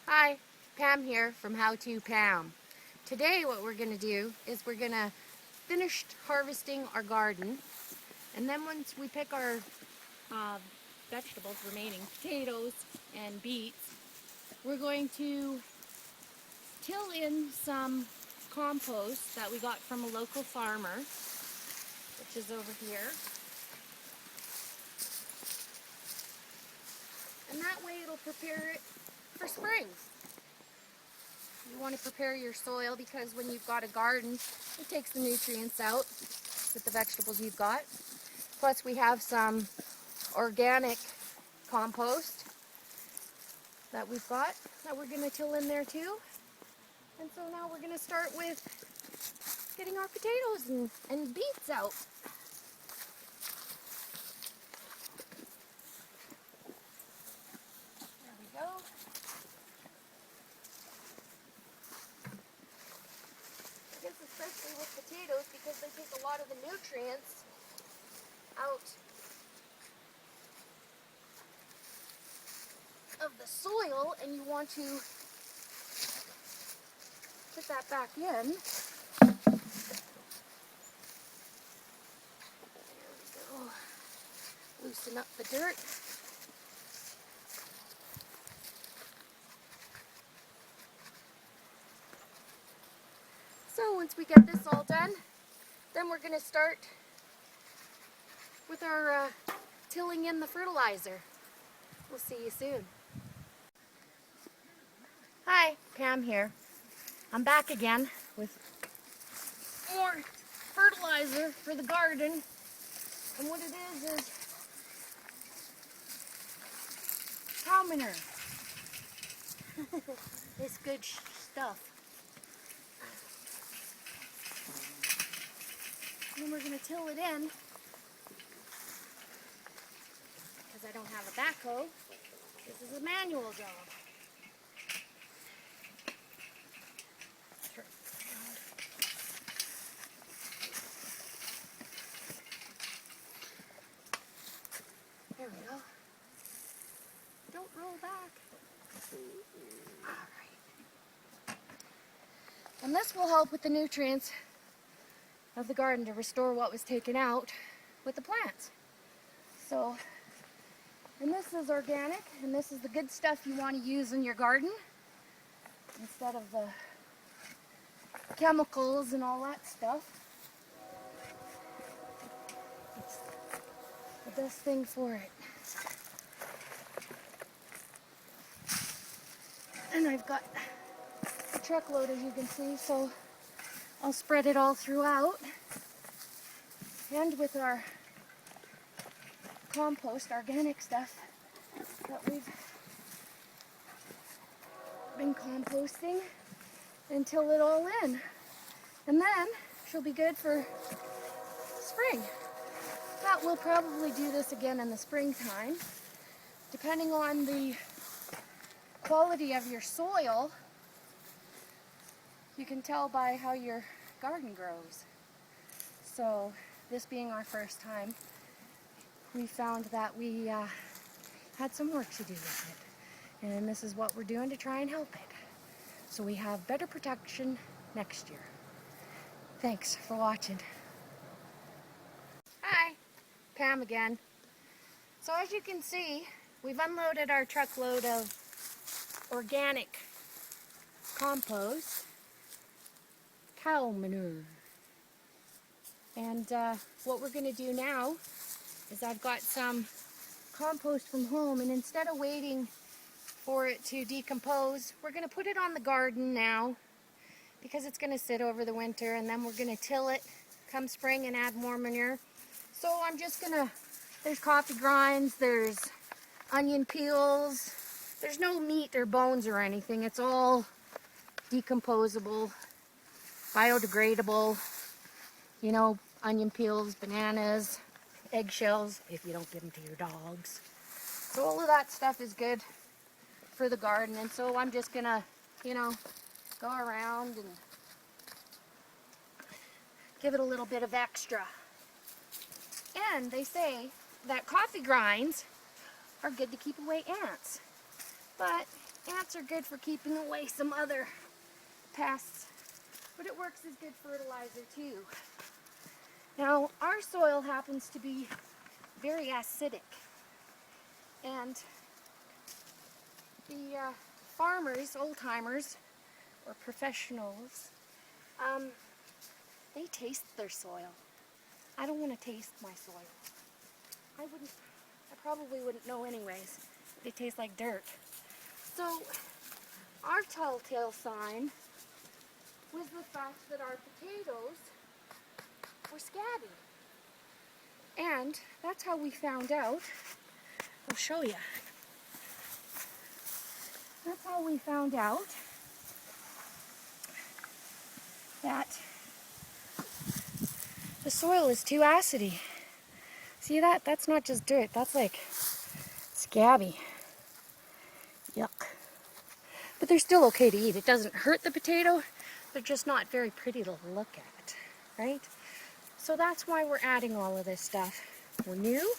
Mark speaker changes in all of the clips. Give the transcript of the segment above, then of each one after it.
Speaker 1: Hi, Pam here from howtopam. Today what we're going to do is we're going to finish harvesting our garden, and then once we pick our vegetables, remaining potatoes and beets, we're going to till in some compost that we got from a local farmer, which is over here. And that way it'll prepare it for spring. You want to prepare your soil because when you've got a garden, it takes the nutrients out with the vegetables you've got. Plus we have some organic compost that we've got that we're going to till in there too. And so now we're going to start with getting our potatoes and beets out. There we go. I guess especially with potatoes because they take a lot of the nutrients out of the soil, and you want to put that back in. There we go. Loosen up the dirt. So once we get this all done, then we're going to start with our tilling in the fertilizer. We'll see you soon. Hi, Pam here. I'm back again with more fertilizer for the garden. And what it is cow manure. It's good stuff. And then we're going to till it in because I don't have a backhoe. This is a manual job. There we go. Don't roll back. Alright. And this will help with the nutrients of the garden to restore what was taken out with the plants. So, and this is organic, and this is the good stuff you want to use in your garden instead of the chemicals and all that stuff. It's the best thing for it. And I've got a truckload, as you can see, so I'll spread it all throughout. And with our compost, organic stuff that we've been composting, and till it all in. And then she'll be good for spring. But we'll probably do this again in the springtime. Depending on the quality of your soil, you can tell by how your garden grows. So this being our first time, we found that we had some work to do with it. And this is what we're doing to try and help it, so we have better protection next year. Thanks for watching. Hi, Pam again. So as you can see, we've unloaded our truckload of organic compost, cow manure. And what we're going to do now is I've got some compost from home, and instead of waiting for it to decompose, we're going to put it on the garden now because it's going to sit over the winter, and then we're going to till it come spring and add more manure. So I'm just going to, there's coffee grinds, there's onion peels, there's no meat or bones or anything. It's all decomposable, biodegradable, you know, onion peels, bananas, eggshells, if you don't give them to your dogs. So all of that stuff is good for the garden, and so I'm just gonna, you know, go around and give it a little bit of extra. And they say that coffee grinds are good to keep away ants. But ants are good for keeping away some other pests, but it works as good fertilizer too. Now, our soil happens to be very acidic, and the farmers, old-timers, or professionals, they taste their soil. I don't want to taste my soil. I probably wouldn't know anyways. They taste like dirt. So, our telltale sign was the fact that our potatoes were scabby. And that's how we found out. I'll show you. That's how we found out that the soil is too acidy. See that? That's not just dirt. That's like scabby. Yuck. But they're still okay to eat. It doesn't hurt the potato. They're just not very pretty to look at, right? So that's why we're adding all of this stuff. We're new,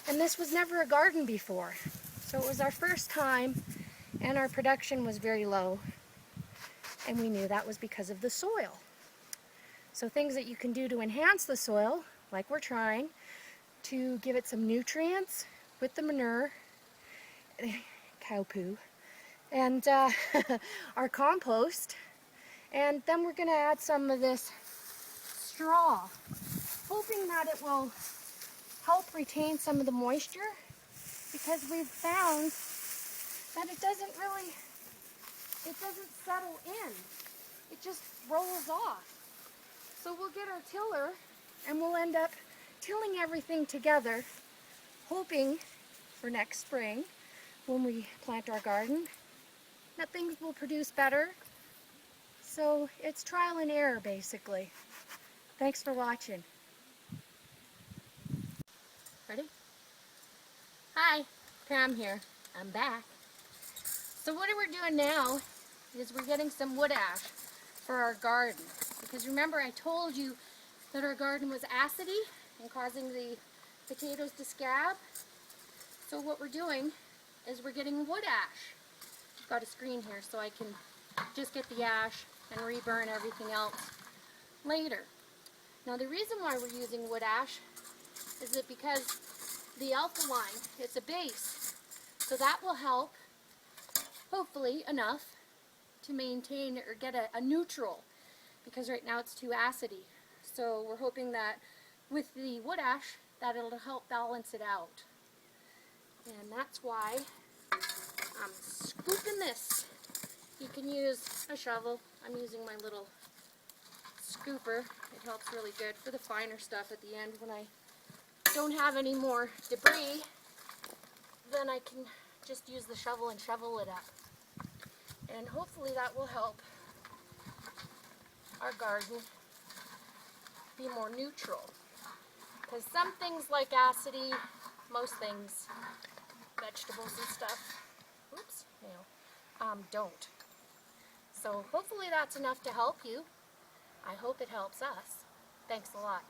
Speaker 1: and this was never a garden before. So it was our first time, and our production was very low. And we knew that was because of the soil. So things that you can do to enhance the soil, like we're trying, to give it some nutrients with the manure, cow poo, and our compost. And then we're going to add some of this straw, hoping that it will help retain some of the moisture, because we've found that it doesn't settle in. It just rolls off. So we'll get our tiller and we'll end up tilling everything together, hoping for next spring when we plant our garden that things will produce better. So it's trial and error basically. Thanks for watching. Ready? Hi, Pam here. I'm back. So what we're doing now is we're getting some wood ash for our garden. Because remember, I told you that our garden was acidy and causing the potatoes to scab. So what we're doing is we're getting wood ash. I've got a screen here so I can just get the ash and reburn everything else later. Now the reason why we're using wood ash is that because the alkaline, it's a base, so that will help, hopefully enough, to maintain or get a neutral, because right now it's too acidy. So we're hoping that with the wood ash that it'll help balance it out. And that's why I'm scooping this. You can use a shovel. I'm using my little scooper. It helps really good for the finer stuff at the end. When I don't have any more debris, then I can just use the shovel and shovel it up. And hopefully that will help our garden be more neutral. Because some things like acidity, most things, vegetables and stuff, oops, don't. So hopefully that's enough to help you. I hope it helps us. Thanks a lot.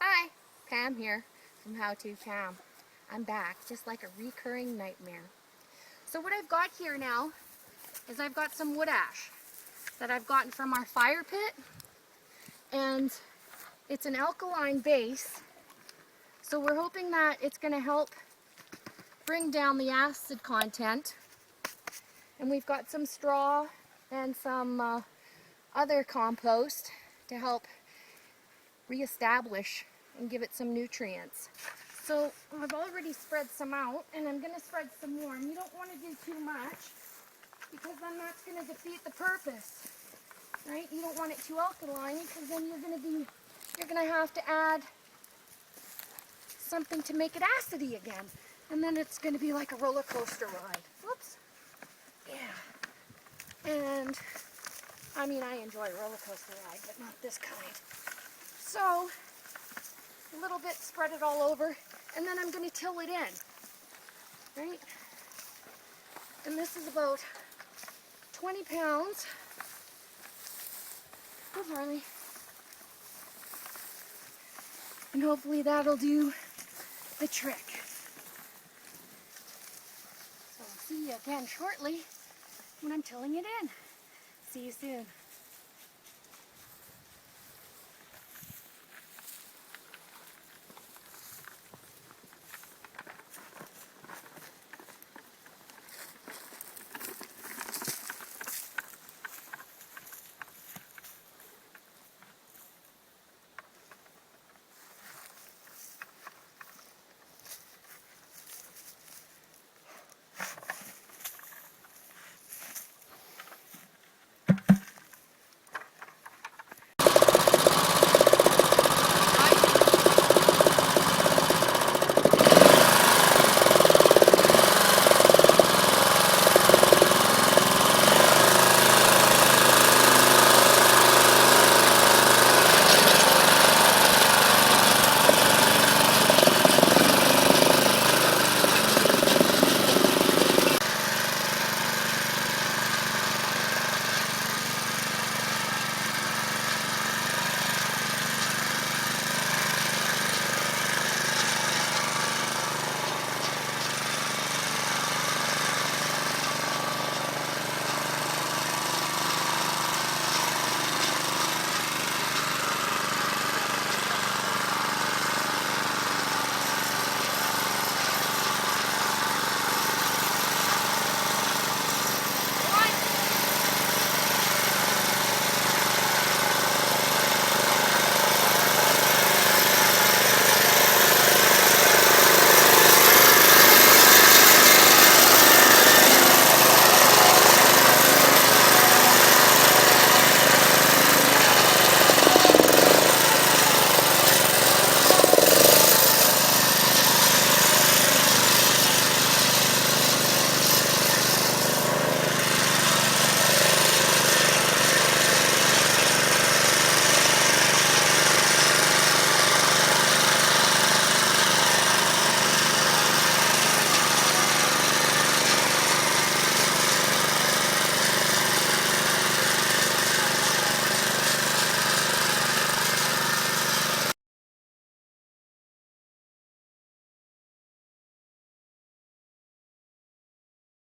Speaker 1: Hi, Pam here from howtopam. I'm back, just like a recurring nightmare. So what I've got here now is I've got some wood ash that I've gotten from our fire pit, and it's an alkaline base, so we're hoping that it's going to help bring down the acid content. And we've got some straw and some other compost to help reestablish and give it some nutrients. So I've already spread some out, and I'm going to spread some more. And you don't want to do too much, because then that's going to defeat the purpose, right? You don't want it too alkaline, because then you're going to have to add something to make it acidy again, and then it's going to be like a roller coaster ride. Whoops. Yeah. And I mean, I enjoy a roller coaster ride, but not this kind. So a little bit, spread it all over, and then I'm going to till it in, right? And this is about 20 pounds. Oh, Harley. And hopefully that'll do the trick. see you again shortly when I'm tilling it in. See you soon.